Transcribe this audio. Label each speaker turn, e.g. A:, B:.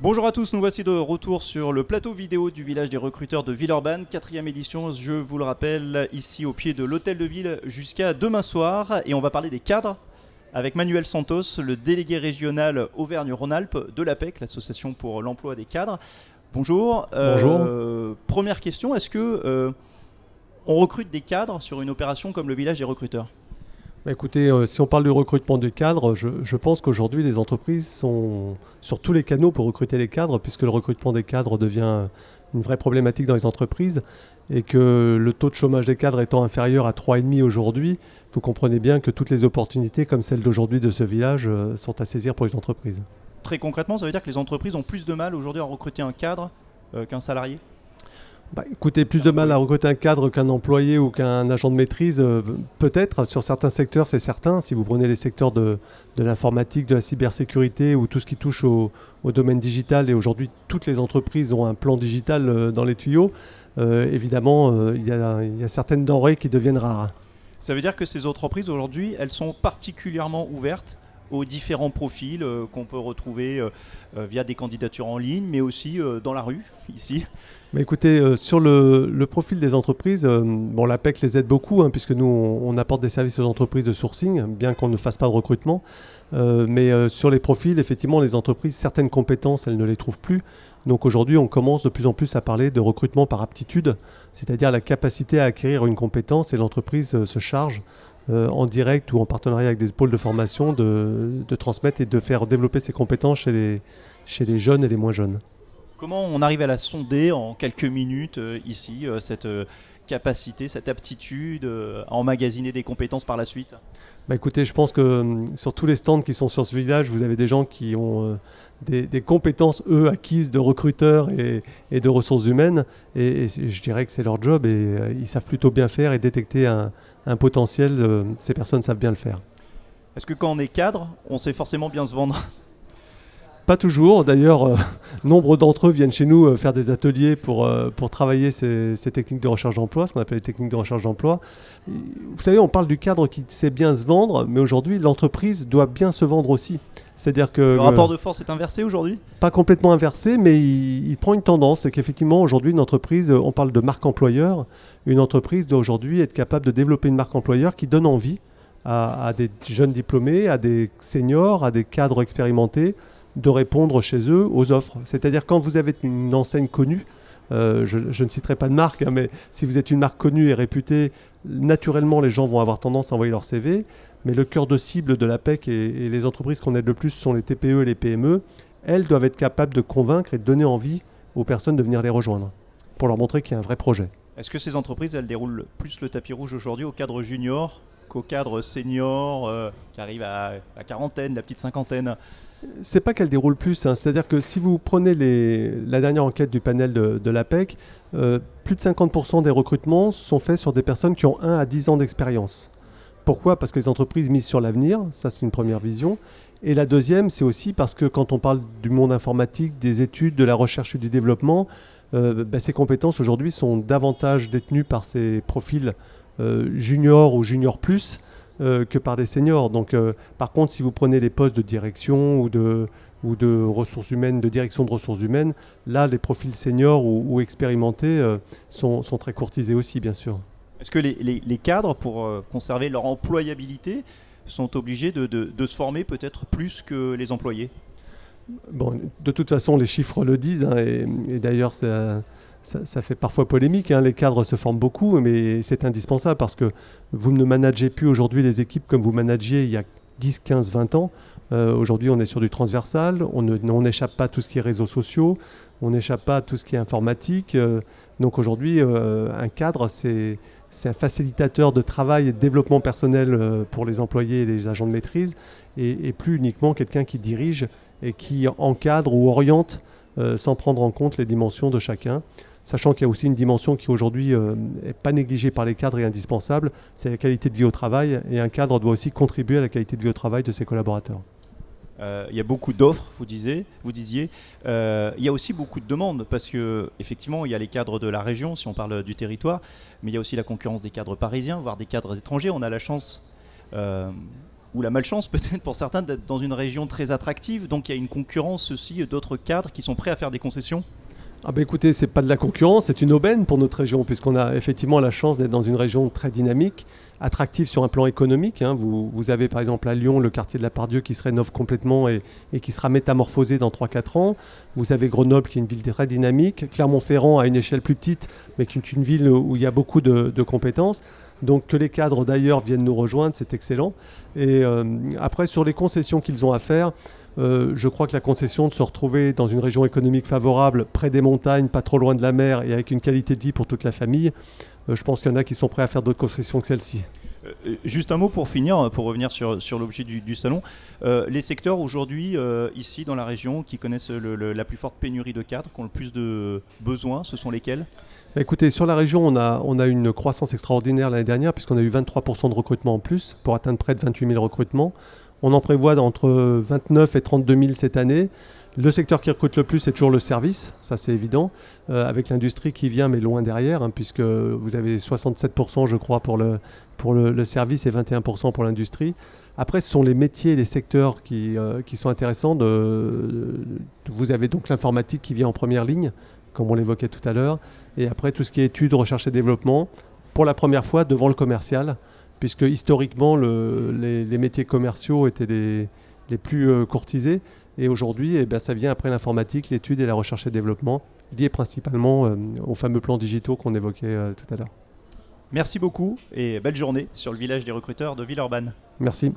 A: Bonjour à tous, nous voici de retour sur le plateau vidéo du village des recruteurs de Villeurbanne, 4e édition, je vous le rappelle, ici au pied de l'hôtel de ville jusqu'à demain soir. Et on va parler des cadres avec Manuel Santos, le délégué régional Auvergne-Rhône-Alpes de l'APEC, l'association pour l'emploi des cadres. Bonjour.
B: Bonjour.
A: Première question, est-ce que on recrute des cadres sur une opération comme le village des recruteurs ?
B: Écoutez, si on parle du recrutement de cadres, je pense qu'aujourd'hui les entreprises sont sur tous les canaux pour recruter les cadres, puisque le recrutement des cadres devient une vraie problématique dans les entreprises et que le taux de chômage des cadres étant inférieur à 3,5 aujourd'hui, vous comprenez bien que toutes les opportunités comme celle d'aujourd'hui de ce village sont à saisir pour les entreprises.
A: Très concrètement, ça veut dire que les entreprises ont plus de mal aujourd'hui à recruter un cadre qu'un salarié ?
B: Écoutez, plus de mal à recruter un cadre qu'un employé ou qu'un agent de maîtrise, peut-être. Sur certains secteurs, c'est certain. Si vous prenez les secteurs de l'informatique, de la cybersécurité ou tout ce qui touche au domaine digital, et aujourd'hui, toutes les entreprises ont un plan digital dans les tuyaux, évidemment, il y a certaines denrées qui deviennent rares.
A: Ça veut dire que ces entreprises, aujourd'hui, elles sont particulièrement ouvertes aux différents profils qu'on peut retrouver via des candidatures en ligne, mais aussi dans la rue, ici.
B: Mais écoutez, sur le profil des entreprises, l'APEC les aide beaucoup, puisque nous, on apporte des services aux entreprises de sourcing, bien qu'on ne fasse pas de recrutement. Mais sur les profils, effectivement, les entreprises, certaines compétences, elles ne les trouvent plus. Donc aujourd'hui, on commence de plus en plus à parler de recrutement par aptitude, c'est-à-dire la capacité à acquérir une compétence, et l'entreprise se charge en direct ou en partenariat avec des pôles de formation de transmettre et de faire développer ces compétences chez les jeunes et les moins jeunes.
A: Comment on arrive à la sonder en quelques minutes ici, cette capacité, cette aptitude à emmagasiner des compétences par la suite ?
B: Écoutez, je pense que sur tous les stands qui sont sur ce village, vous avez des gens qui ont des compétences, eux, acquises de recruteurs et de ressources humaines. Et je dirais que c'est leur job et ils savent plutôt bien faire et détecter un potentiel. Ces personnes savent bien le faire.
A: Est-ce que quand on est cadre, on sait forcément bien se vendre ?
B: Pas toujours. D'ailleurs, nombre d'entre eux viennent chez nous faire des ateliers pour travailler ces techniques de recherche d'emploi, ce qu'on appelle les techniques de recherche d'emploi. Vous savez, on parle du cadre qui sait bien se vendre, mais aujourd'hui, l'entreprise doit bien se vendre aussi. C'est-à-dire que
A: le rapport de force est inversé aujourd'hui ?
B: Pas complètement inversé, mais il prend une tendance. C'est qu'effectivement, aujourd'hui, une entreprise, on parle de marque employeur, une entreprise doit aujourd'hui être capable de développer une marque employeur qui donne envie à des jeunes diplômés, à des seniors, à des cadres expérimentés, de répondre chez eux aux offres. C'est-à-dire quand vous avez une enseigne connue, je ne citerai pas de marque, mais si vous êtes une marque connue et réputée, naturellement les gens vont avoir tendance à envoyer leur CV, mais le cœur de cible de l'APEC et les entreprises qu'on aide le plus sont les TPE et les PME. Elles doivent être capables de convaincre et de donner envie aux personnes de venir les rejoindre pour leur montrer qu'il y a un vrai projet.
A: Est-ce que ces entreprises, elles déroulent plus le tapis rouge aujourd'hui au cadre junior qu'au cadre senior qui arrive à la quarantaine, la petite cinquantaine ?
B: C'est pas qu'elle déroule plus, c'est-à-dire que si vous prenez la dernière enquête du panel de l'APEC, plus de 50% des recrutements sont faits sur des personnes qui ont 1 à 10 ans d'expérience. Pourquoi ? Parce que les entreprises misent sur l'avenir, ça c'est une première vision. Et la deuxième, c'est aussi parce que quand on parle du monde informatique, des études, de la recherche et du développement, ces compétences aujourd'hui sont davantage détenues par ces profils juniors ou juniors plus, que par des seniors. Donc, par contre, si vous prenez les postes de direction ou de ressources humaines, de direction de ressources humaines, là, les profils seniors ou expérimentés sont très courtisés aussi, bien sûr.
A: Est-ce que les cadres, pour conserver leur employabilité, sont obligés de se former peut-être plus que les employés ?
B: De toute façon, les chiffres le disent, et d'ailleurs, ça fait parfois polémique, les cadres se forment beaucoup, mais c'est indispensable parce que vous ne managez plus aujourd'hui les équipes comme vous managiez il y a 10, 15, 20 ans. Aujourd'hui, on est sur du transversal, on n'échappe pas à tout ce qui est réseaux sociaux, on n'échappe pas à tout ce qui est informatique. Donc aujourd'hui, un cadre, c'est un facilitateur de travail et de développement personnel pour les employés et les agents de maîtrise, et plus uniquement quelqu'un qui dirige et qui encadre ou oriente sans prendre en compte les dimensions de chacun. Sachant qu'il y a aussi une dimension qui aujourd'hui n'est pas négligée par les cadres et indispensable, c'est la qualité de vie au travail, et un cadre doit aussi contribuer à la qualité de vie au travail de ses collaborateurs.
A: Il y a beaucoup d'offres, vous disiez. Il y a aussi beaucoup de demandes parce qu'effectivement, il y a les cadres de la région, si on parle du territoire, mais il y a aussi la concurrence des cadres parisiens, voire des cadres étrangers. On a la chance ou la malchance peut-être pour certains d'être dans une région très attractive, donc il y a une concurrence aussi d'autres cadres qui sont prêts à faire des concessions?
B: Ah bah écoutez, c'est pas de la concurrence, c'est une aubaine pour notre région, puisqu'on a effectivement la chance d'être dans une région très dynamique, attractive sur un plan économique. Vous avez par exemple à Lyon le quartier de la Part-Dieu qui se rénove complètement et qui sera métamorphosé dans 3-4 ans. Vous avez Grenoble qui est une ville très dynamique, Clermont-Ferrand à une échelle plus petite, mais qui est une ville où il y a beaucoup de compétences. Donc que les cadres d'ailleurs viennent nous rejoindre, c'est excellent. Et après, sur les concessions qu'ils ont à faire, je crois que la concession de se retrouver dans une région économique favorable, près des montagnes, pas trop loin de la mer et avec une qualité de vie pour toute la famille, je pense qu'il y en a qui sont prêts à faire d'autres concessions que celle-ci.
A: Juste un mot pour finir, pour revenir sur l'objet du salon. Les secteurs aujourd'hui, ici dans la région, qui connaissent la plus forte pénurie de cadres, qui ont le plus de besoins, ce sont lesquels?
B: Écoutez, sur la région, on a une croissance extraordinaire l'année dernière, puisqu'on a eu 23% de recrutement en plus, pour atteindre près de 28 000 recrutements. On en prévoit entre 29 et 32 000 cette année. Le secteur qui recrute le plus, c'est toujours le service, ça c'est évident, avec l'industrie qui vient, mais loin derrière, puisque vous avez 67%, je crois, pour le service et 21% pour l'industrie. Après, ce sont les métiers et les secteurs qui sont intéressants. Vous avez donc l'informatique qui vient en première ligne, comme on l'évoquait tout à l'heure, et après tout ce qui est études, recherche et développement, pour la première fois devant le commercial, puisque historiquement, les métiers commerciaux étaient les plus courtisés. Et aujourd'hui, ça vient après l'informatique, l'étude et la recherche et développement, liés principalement aux fameux plans digitaux qu'on évoquait tout à l'heure.
A: Merci beaucoup et belle journée sur le village des recruteurs de Villeurbanne.
B: Merci.